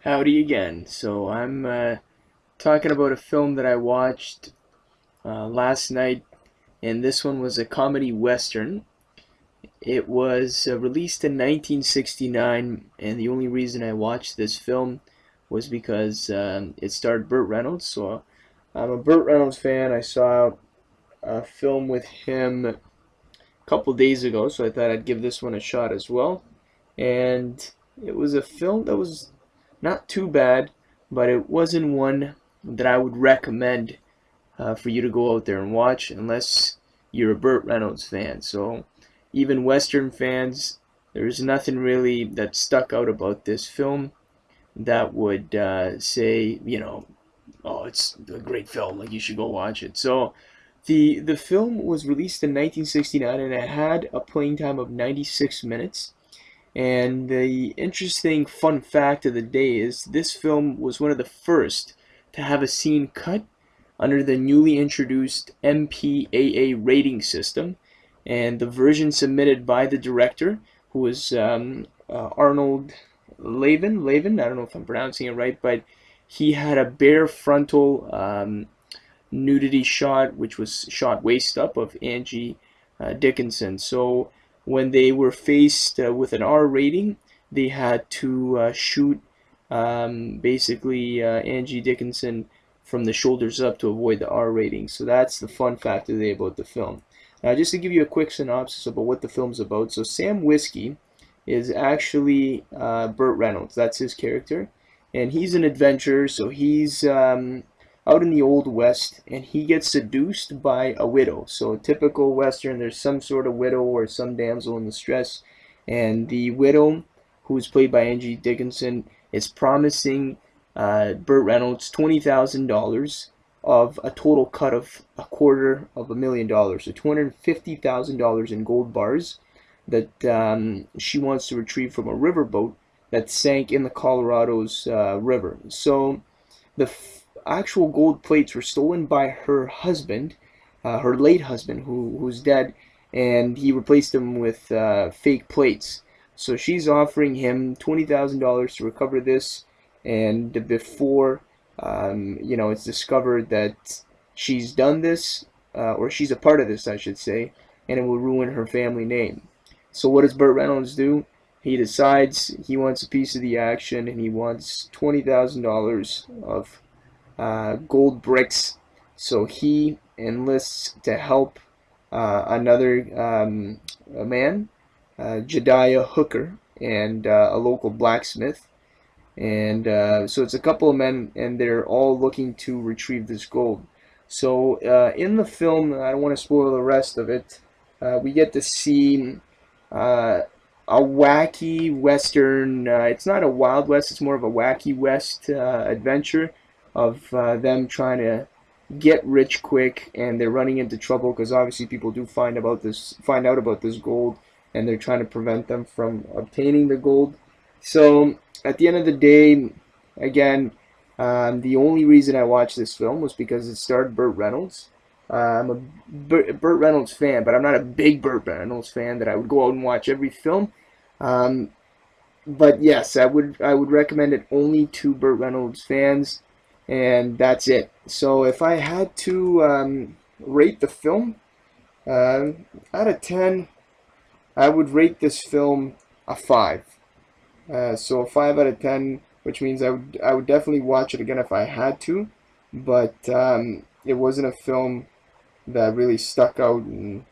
Howdy again. So I'm talking about a film that I watched last night, and this one was a comedy western. It was released in 1969, and the only reason I watched this film was because it starred Burt Reynolds. So I'm a Burt Reynolds fan. I saw a film with him a couple days ago, so I thought I'd give this one a shot as well. And it was a film that was not too bad, but it wasn't one that I would recommend for you to go out there and watch unless you're a Burt Reynolds fan. So even Western fans, there's nothing really that stuck out about this film that would say, oh, it's a great film, like you should go watch it. So the film was released in 1969 and it had a playing time of 96 minutes. And the interesting fun fact of the day is this film was one of the first to have a scene cut under the newly introduced MPAA rating system. And the version submitted by the director, who was Arnold Lavin, I don't know if I'm pronouncing it right, but he had a bare frontal nudity shot, which was shot waist up of Angie Dickinson. So when they were faced with an R rating, they had to shoot basically Angie Dickinson from the shoulders up to avoid the R rating. So that's the fun fact today about the film. Now, just to give you a quick synopsis about what the film's about. So Sam Whiskey is actually Burt Reynolds. That's his character. And he's an adventurer, so he's out in the Old West, and he gets seduced by a widow. So typical Western, there's some sort of widow or some damsel in distress, and the widow, who is played by Angie Dickinson, is promising Burt Reynolds $20,000 of a total cut of $250,000, so $250,000 in gold bars that she wants to retrieve from a riverboat that sank in the Colorado's river. So the actual gold plates were stolen by her husband, her late husband, who's dead, and he replaced them with fake plates. So she's offering him $20,000 to recover this, and before it's discovered that she's done this, or she's a part of this, I should say, and it will ruin her family name. So what does Burt Reynolds do? He decides he wants a piece of the action, and he wants $20,000 of gold bricks. So he enlists to help another a man, Jediah Hooker, and a local blacksmith. And so it's a couple of men, and they're all looking to retrieve this gold. So in the film, I don't want to spoil the rest of it, we get to see a wacky Western, it's not a Wild West, it's more of a wacky West adventure of them trying to get rich quick, and they're running into trouble because obviously people do find out about this gold, and they're trying to prevent them from obtaining the gold. So at the end of the day, again, the only reason I watched this film was because it starred Burt Reynolds. I'm a Burt Reynolds fan, but I'm not a big Burt Reynolds fan that I would go out and watch every film. But yes, I would recommend it only to Burt Reynolds fans, and that's it. So if I had to rate the film out of 10, I would rate this film a 5. So a 5 out of 10, which means I would definitely watch it again if I had to, but it wasn't a film that really stuck out and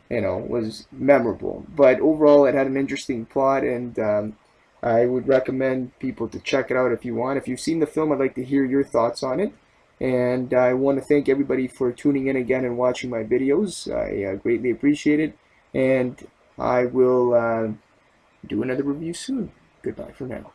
was memorable. But overall, it had an interesting plot, and I would recommend people to check it out if you want. If you've seen the film, I'd like to hear your thoughts on it. And I want to thank everybody for tuning in again and watching my videos. I greatly appreciate it. And I will do another review soon. Goodbye for now.